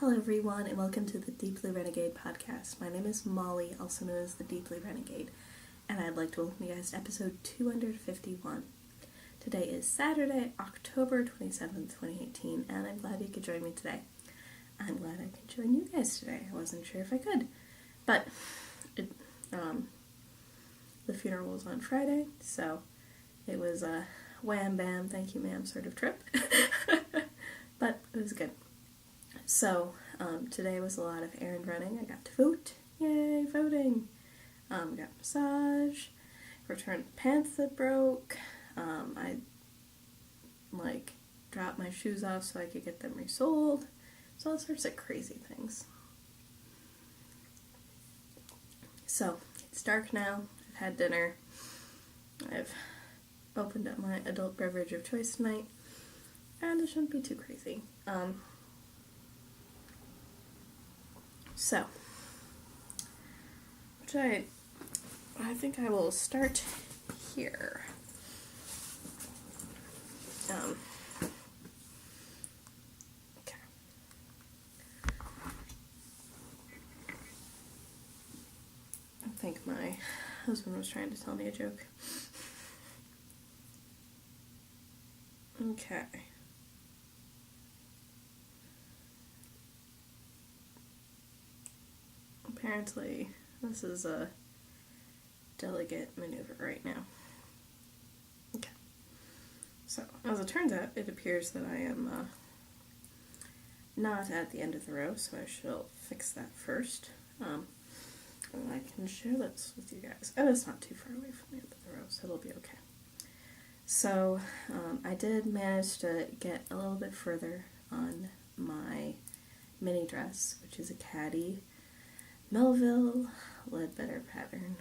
Hello everyone, and welcome to the Deepbluerenegade podcast. My name is Molly, also known as the Deepbluerenegade, and I'd like to welcome you guys to episode 251. Today is Saturday, October 27th, 2018, and I'm glad you could join me today. I'm glad I could join you guys today. I wasn't sure if I could, but the funeral was on Friday, so it was a wham bam, thank you ma'am sort of trip, but it was good. So, today was a lot of errand running. I got to vote. Yay, voting! Got a massage, returned pants that broke. I, dropped my shoes off so I could get them resoled. So all sorts of crazy things. So, it's dark now. I've had dinner. I've opened up my adult beverage of choice tonight. And it shouldn't be too crazy. So, which I think I will start here. Okay. I think my husband was trying to tell me a joke. Okay. Apparently, this is a delicate maneuver right now. Okay. So, as it turns out, it appears that I am not at the end of the row, so I shall fix that first. And I can share this with you guys. And it's not too far away from the end of the row, so it'll be okay. So, I did manage to get a little bit further on my mini dress, which is a caddy Melville Ledbetter pattern.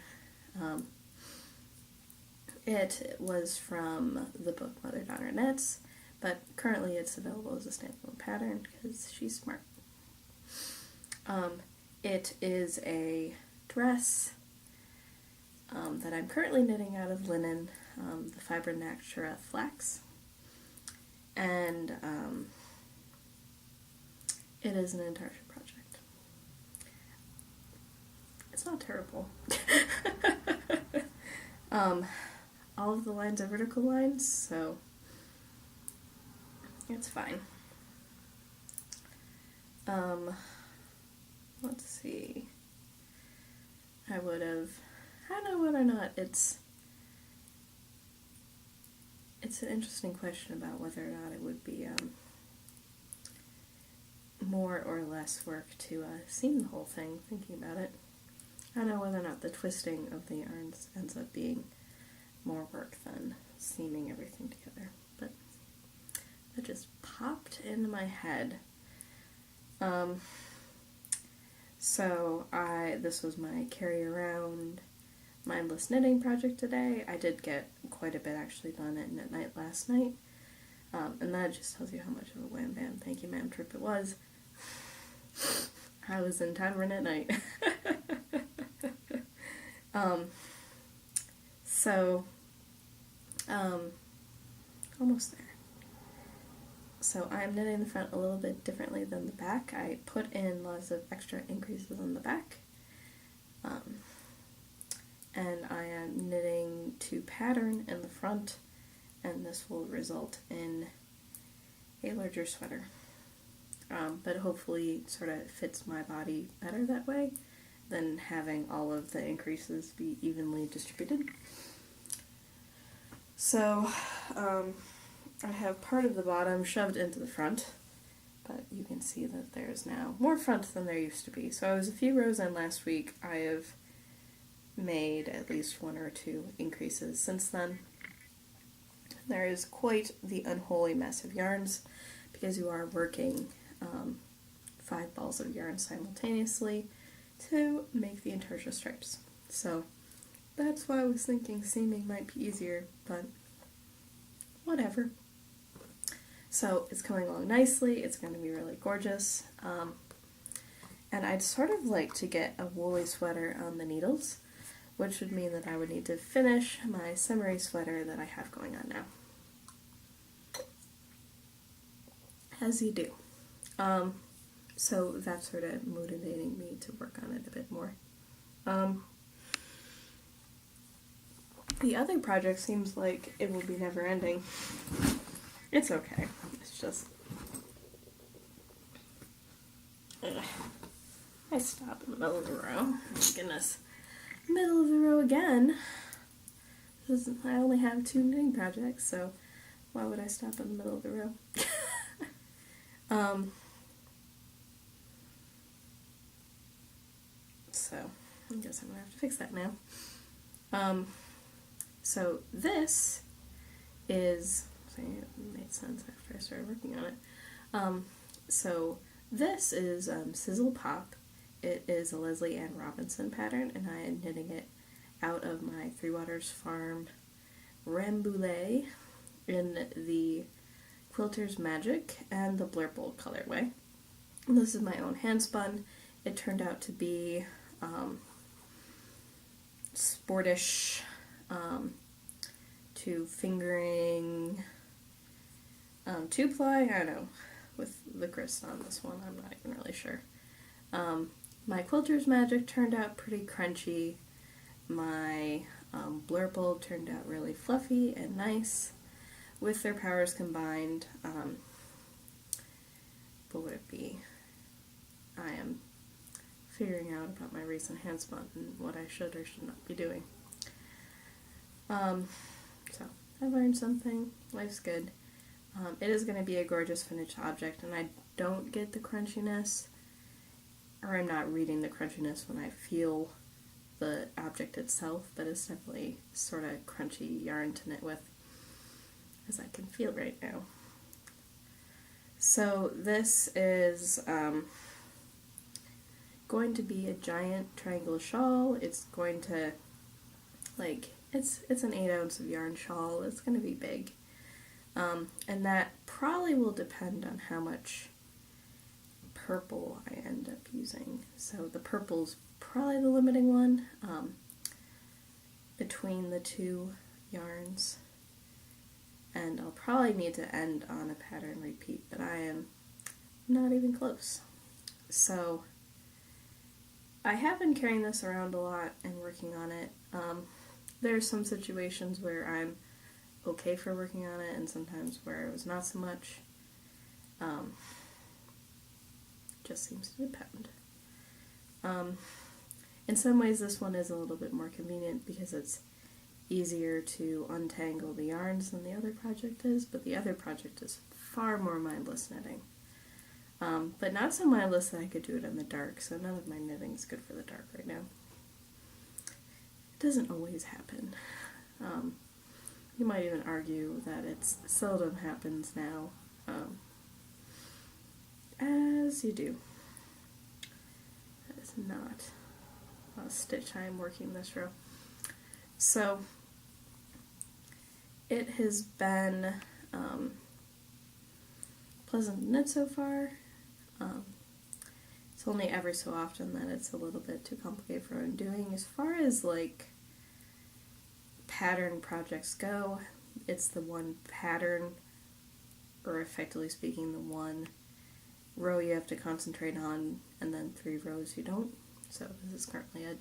It was from the book Mother Daughter Knits, but currently it's available as a standalone pattern because she's smart. It is a dress that I'm currently knitting out of linen, the Fiber Natura flax, and it is an intarsia project. It's not terrible. All of the lines are vertical lines, so it's fine. Let's see. I don't know whether or not it's an interesting question about whether or not it would be more or less work to seam the whole thing, thinking about it. I don't know whether or not the twisting of the yarns ends up being more work than seaming everything together, but that just popped into my head. So this was my carry around mindless knitting project today. I did get quite a bit actually done at knit night last night, and that just tells you how much of a wham bam thank you ma'am trip it was. I was in time for knit night. Almost there. So I'm knitting the front a little bit differently than the back. I put in lots of extra increases on the back. And I am knitting to pattern in the front, and this will result in a larger sweater. But hopefully sort of fits my body better that way than having all of the increases be evenly distributed. So, I have part of the bottom shoved into the front, but you can see that there's now more front than there used to be. So I was a few rows in last week. I have made at least one or two increases since then. There is quite the unholy mess of yarns because you are working 5 balls of yarn simultaneously to make the intarsia stripes. So that's why I was thinking seaming might be easier, but whatever. So it's coming along nicely. It's going to be really gorgeous. And I'd sort of like to get a woolly sweater on the needles, which would mean that I would need to finish my summery sweater that I have going on now. As you do. So that's sort of motivating me to work on it a bit more. The other project seems like it will be never ending. It's okay. It's just... I stop in the middle of the row. Oh my goodness. Middle of the row again. I only have 2 knitting projects, so why would I stop in the middle of the row? So I guess I'm gonna have to fix that now. So this is, it made sense after I started working on it. So this is Sizzle Pop. It is a Leslie Ann Robinson pattern, and I am knitting it out of my Three Waters Farm Rambouillet in the Quilter's Magic and the Blurple colorway. And this is my own hand spun. It turned out to be sportish, to fingering, 2-ply, I don't know, with the grist on this one, I'm not even really sure. My Quilter's Magic turned out pretty crunchy. My Blurple turned out really fluffy and nice. With their powers combined, what would it be? I am figuring out about my recent hand spun and what I should or should not be doing. So, I learned something. Life's good. It is going to be a gorgeous finished object, and I don't get the crunchiness, or I'm not reading the crunchiness when I feel the object itself, but it's definitely sort of crunchy yarn to knit with, as I can feel right now. So this is going to be a giant triangle shawl. It's going to, it's an 8 ounce of yarn shawl. It's going to be big. And that probably will depend on how much purple I end up using. So the purple's probably the limiting one between the 2 yarns. And I'll probably need to end on a pattern repeat, but I am not even close. So I have been carrying this around a lot and working on it. There's some situations where I'm okay for working on it and sometimes where it was not so much. Just seems to depend. In some ways this one is a little bit more convenient because it's easier to untangle the yarns than the other project is, but the other project is far more mindless knitting. But not so mindless that I could do it in the dark, so none of my knitting is good for the dark right now. It doesn't always happen. You might even argue that it seldom happens now, as you do. That is not a stitch I am working this row. So, it has been pleasant to knit so far. It's only every so often that it's a little bit too complicated for what I'm doing. As far as pattern projects go, it's the one pattern, or effectively speaking the one row you have to concentrate on, and then 3 rows you don't. So this is currently a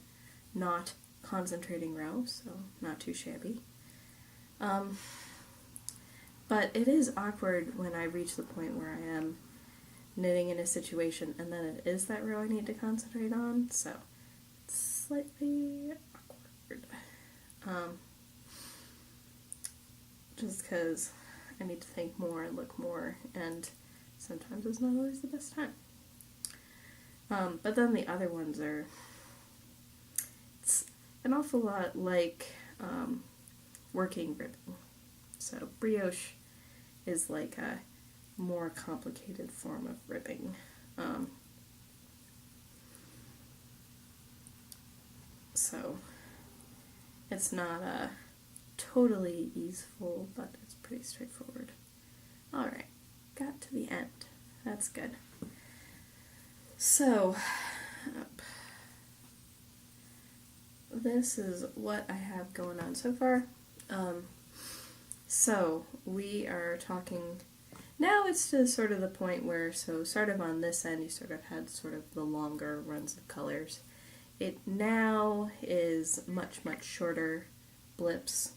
not concentrating row, so not too shabby. But it is awkward when I reach the point where I am knitting in a situation and then it is that row I need to concentrate on, so it's slightly awkward. Just because I need to think more and look more, and sometimes it's not always the best time. But then the other ones are, it's an awful lot like working ribbon. So brioche is like a more complicated form of ribbing. So it's not totally easeful, but it's pretty straightforward. Alright, got to the end. That's good. So, this is what I have going on so far. So, we are talking now it's to sort of the point where, so sort of on this end, you sort of had sort of the longer runs of colors. It now is much, much shorter blips,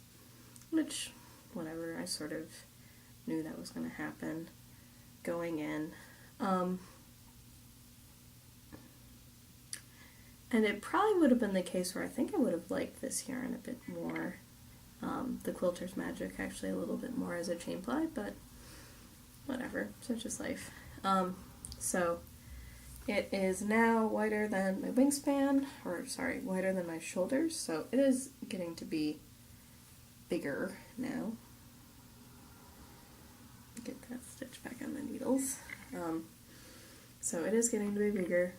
which, whatever, I sort of knew that was going to happen going in. And it probably would have been the case where I think I would have liked this yarn a bit more, the Quilter's Magic actually a little bit more as a chain ply, but whatever, such is life. So it is now wider than my wingspan, or sorry, wider than my shoulders, so it is getting to be bigger now. Get that stitch back on the needles. So it is getting to be bigger.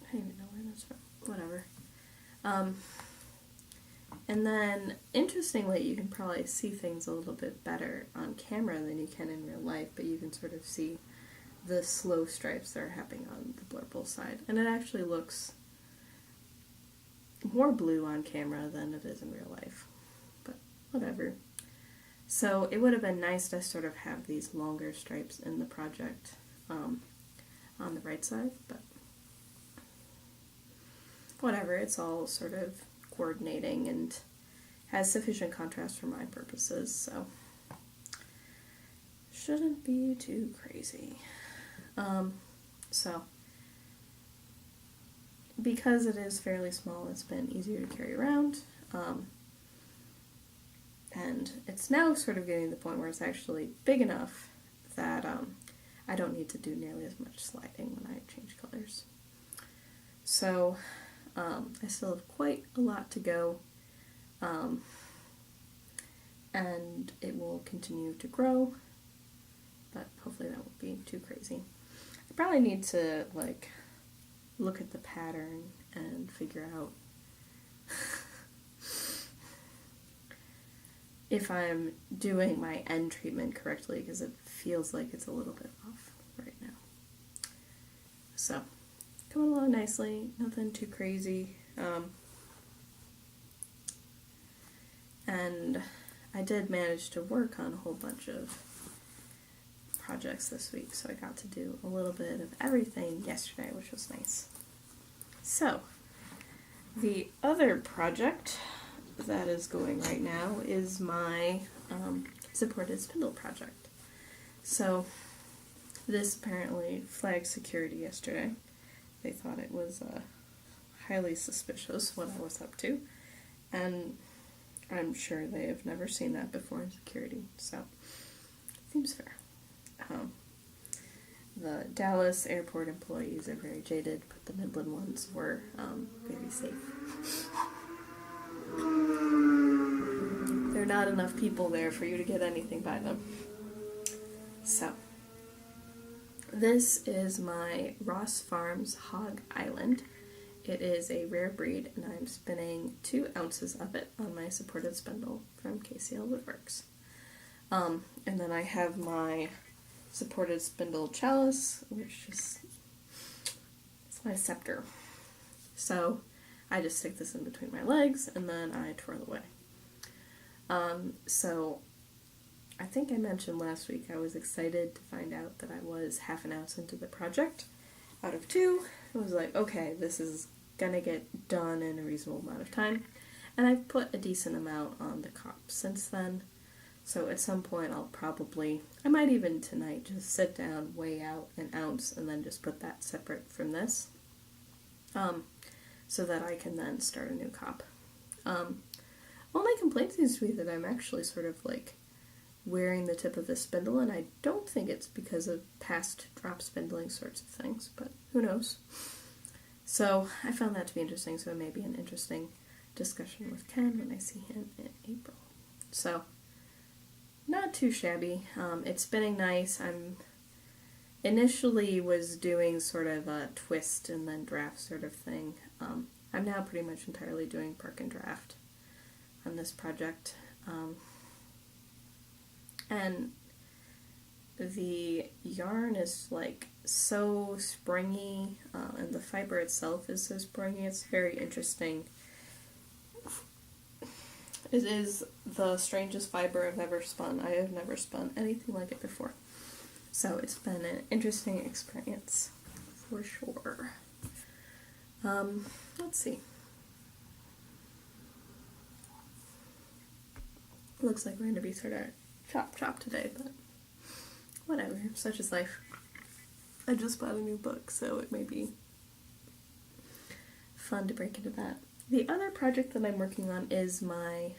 I don't even know where that's from. Whatever. And then, interestingly, you can probably see things a little bit better on camera than you can in real life, but you can sort of see the slow stripes that are happening on the blurple side. And it actually looks more blue on camera than it is in real life. But whatever. So it would have been nice to sort of have these longer stripes in the project on the right side, but whatever, it's all sort of coordinating and has sufficient contrast for my purposes, so shouldn't be too crazy. So because it is fairly small, it's been easier to carry around, and it's now sort of getting to the point where it's actually big enough that I don't need to do nearly as much sliding when I change colors. So I still have quite a lot to go, and it will continue to grow, but hopefully that won't be too crazy. I probably need to, like, look at the pattern and figure out if I'm doing my end treatment correctly, because it feels like it's a little bit off right now. So coming along nicely, nothing too crazy. And I did manage to work on a whole bunch of projects this week, so I got to do a little bit of everything yesterday, which was nice. So, the other project that is going right now is my supported spindle project. So, this apparently flagged security yesterday. They thought it was highly suspicious what I was up to, and I'm sure they have never seen that before in security, so seems fair. The Dallas airport employees are very jaded, but the Midland ones were very safe. There are not enough people there for you to get anything by them. So, this is my Ross Farms Hog Island. It is a rare breed, and I'm spinning 2 ounces of it on my supported spindle from KCL Woodworks. And then I have my supported spindle chalice, which is it's my scepter. So I just stick this in between my legs, and then I twirl away. So I think I mentioned last week I was excited to find out that I was half an ounce into the project out of 2. I was like, okay, this is gonna get done in a reasonable amount of time. And I've put a decent amount on the cup since then. So at some point I might even tonight just sit down, weigh out an ounce, and then just put that separate from this. So that I can then start a new cup. Only complaint seems to be that I'm actually sort of like wearing the tip of the spindle, and I don't think it's because of past drop spindling sorts of things, but who knows. So I found that to be interesting, so it may be an interesting discussion with Ken when I see him in April. So, not too shabby. It's spinning nice. Initially was doing sort of a twist and then draft sort of thing. I'm now pretty much entirely doing perk and draft on this project. And the yarn is like so springy, and the fiber itself is so springy. It's very interesting. It is the strangest fiber I've ever spun. I have never spun anything like it before. So it's been an interesting experience, for sure. Let's see. Looks like we're going to be sort of chop today, but whatever, such is life. I just bought a new book, so it may be fun to break into that. The other project that I'm working on is my...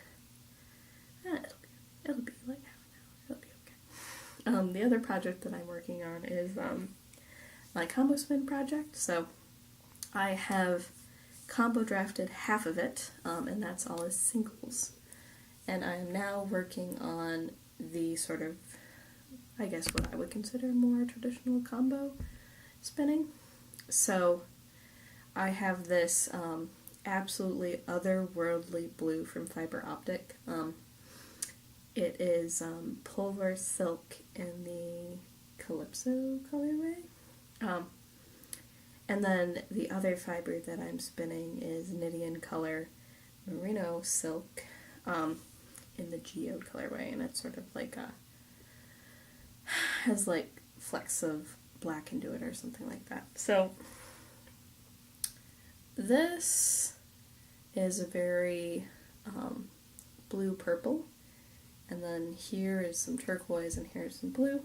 it'll be like half an hour. It'll be okay. The other project that I'm working on is my combo spin project. So I have combo drafted half of it, and that's all as singles. And I am now working on the sort of, I guess what I would consider more traditional combo spinning. So I have this absolutely otherworldly blue from Fiber Optic. It is Pulver Silk in the Calypso colorway. And then the other fiber that I'm spinning is Nidian Color Merino Silk in the Geode colorway, and it's sort of like has like flecks of black into it or something like that. So this is a very blue-purple, and then here is some turquoise and here is some blue.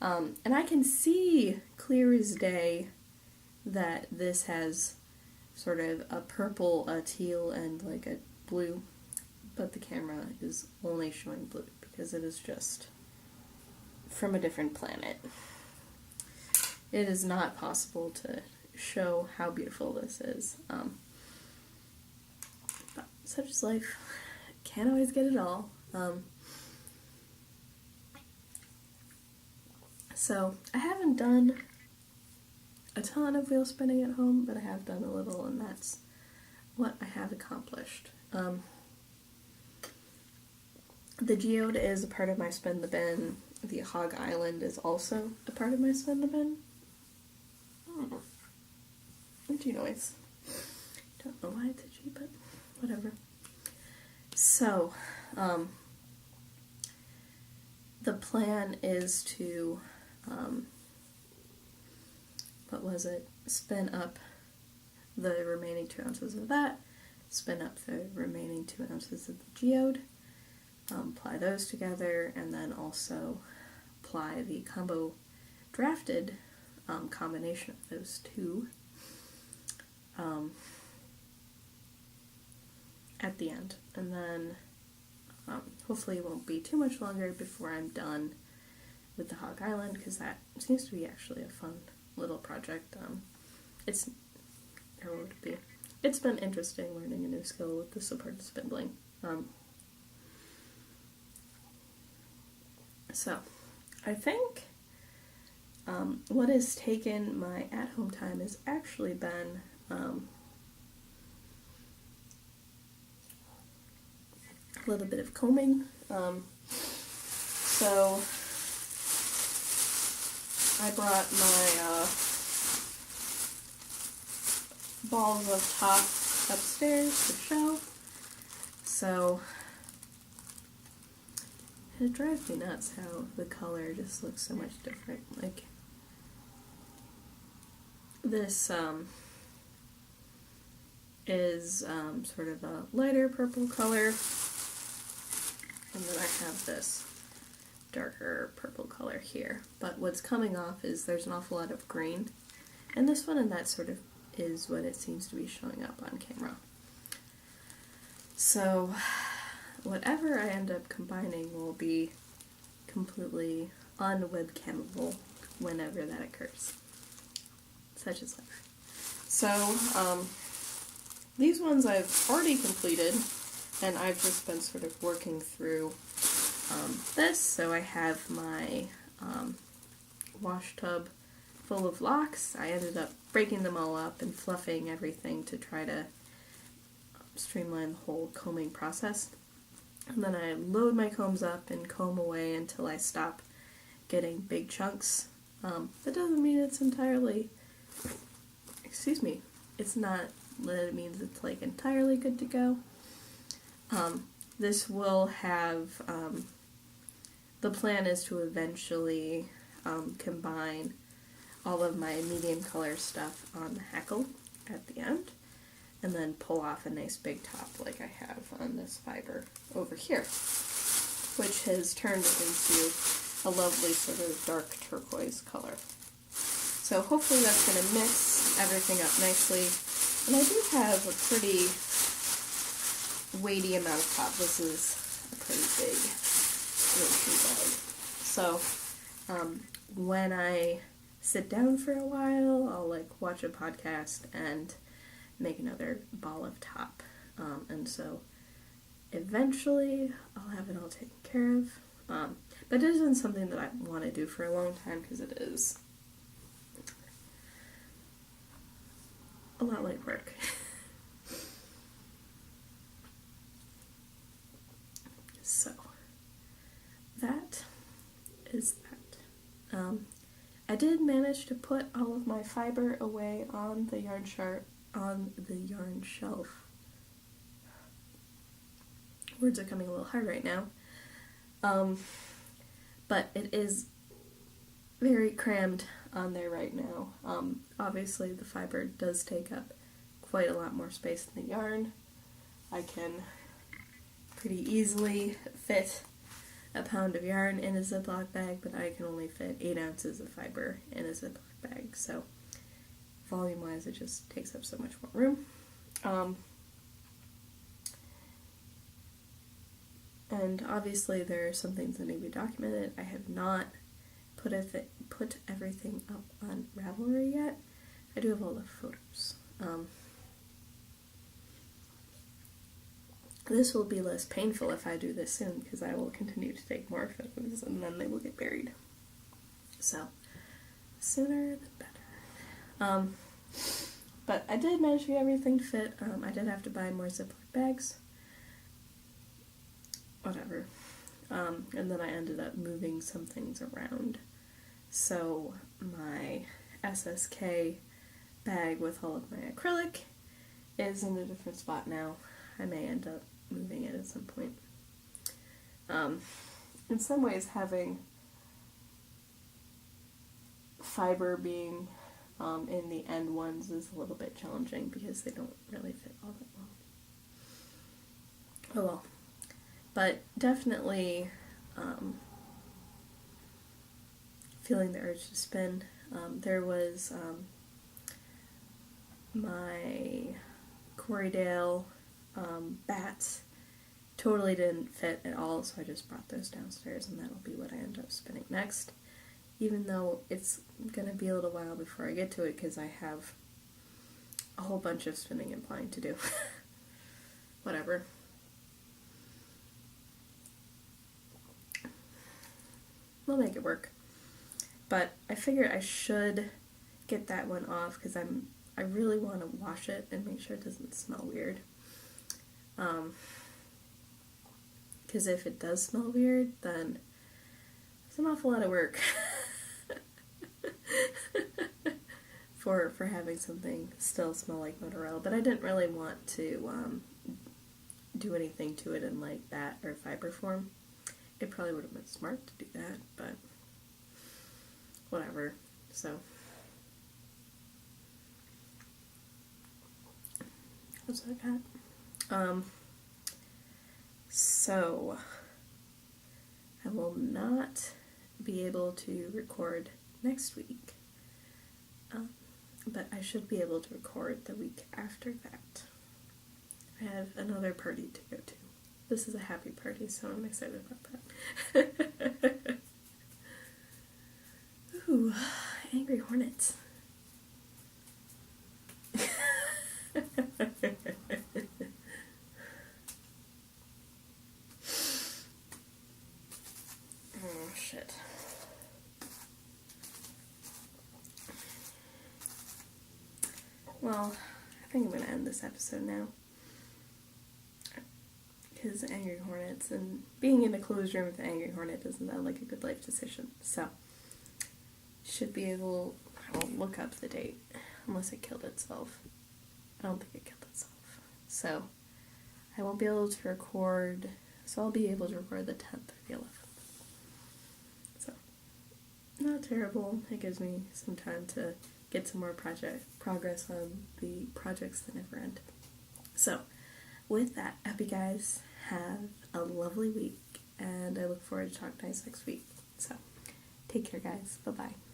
And I can see clear as day that this has sort of a purple, a teal, and like a blue, but the camera is only showing blue because it is just from a different planet. It is not possible to show how beautiful this is. But such is life. Can't always get it all. So I haven't done a ton of wheel spinning at home, but I have done a little, and that's what I have accomplished. The Geode is a part of my Spin the Bin. The Hog Island is also a part of my Spin the Bin. Itchy noise. Don't know why it's itchy, but whatever. So, the plan is to, spin up the remaining 2 ounces of that, spin up the remaining 2 ounces of the Geode, apply those together, and then also apply the combo drafted combination of those two at the end. And then hopefully it won't be too much longer before I'm done with the Hog Island, because that seems to be actually a fun little project. It's been interesting learning a new skill with the supported spindling. So I think what has taken my at-home time has actually been a little bit of combing. So I brought my balls of top upstairs to show. So it drives me nuts how the color just looks so much different. Like this is sort of a lighter purple color, and then I have this darker purple color here. But what's coming off is there's an awful lot of green in this one, and that sort of is what it seems to be showing up on camera. So whatever I end up combining will be completely unwebcamable whenever that occurs. Such is life. So these ones I've already completed, and I've just been sort of working through this. So I have my wash tub full of locks. I ended up breaking them all up and fluffing everything to try to streamline the whole combing process. And then I load my combs up and comb away until I stop getting big chunks. That doesn't mean it's entirely, it's not that it means it's like entirely good to go. this will have, the plan is to eventually combine all of my medium color stuff on the hackle at the end, and then pull off a nice big top like I have on this fiber over here, which has turned into a lovely sort of dark turquoise color. So hopefully that's going to mix everything up nicely. And I do have a pretty weighty amount of pop. This is a pretty big grocery bag. So when I sit down for a while, I'll like watch a podcast and make another ball of top. And so eventually I'll have it all taken care of. But it isn't something that I want to do for a long time because it is a lot like work. So that is that. I did manage to put all of my fiber away on the yarn shelf. Words are coming a little hard right now. But it is very crammed on there right now. Obviously the fiber does take up quite a lot more space than the yarn. I can pretty easily fit a pound of yarn in a Ziploc bag, but I can only fit 8 ounces of fiber in a Ziploc bag, so volume-wise it just takes up so much more room. And obviously there are some things that need to be documented. I have not put everything up on Ravelry yet. I do have all the photos. This will be less painful if I do this soon, because I will continue to take more photos and then they will get buried. So, sooner the better. But I did manage to get everything to fit. I did have to buy more Ziploc bags. Whatever. And then I ended up moving some things around. So my SSK bag with all of my acrylic is in a different spot now. I may end up moving it at some point. In some ways, having fiber being in the end ones is a little bit challenging because they don't really fit all that well. Oh well. But definitely feeling the urge to spin. There was my Corriedale bats totally didn't fit at all, so I just brought those downstairs, and that'll be what I end up spinning next. Even though it's going to be a little while before I get to it, because I have a whole bunch of spinning and plying to do. Whatever. We'll make it work. But I figured I should get that one off because I really want to wash it and make sure it doesn't smell weird. Because if it does smell weird, then it's an awful lot of work for having something still smell like mozzarella. But I didn't really want to do anything to it in like bat or fiber form. It probably would have been smart to do that, but whatever. So that's what I got. So I will not be able to record next week, but I should be able to record the week after that. I have another party to go to. This is a happy party, so I'm excited about that. Ooh, angry hornets. Oh, shit. Well, I think I'm going to end this episode now. Because angry hornets and being in a closed room with an angry hornet doesn't sound like a good life decision. So, should be able, I'll look up the date, unless it killed itself. I don't think it killed itself. So, I won't be able to record So I'll be able to record the 10th or the 11th. So, not terrible. It gives me some time to get some more progress on the projects that never end. So, with that, I hope you guys have a lovely week, and I look forward to talking to you guys next week. So, take care, guys. Bye-bye.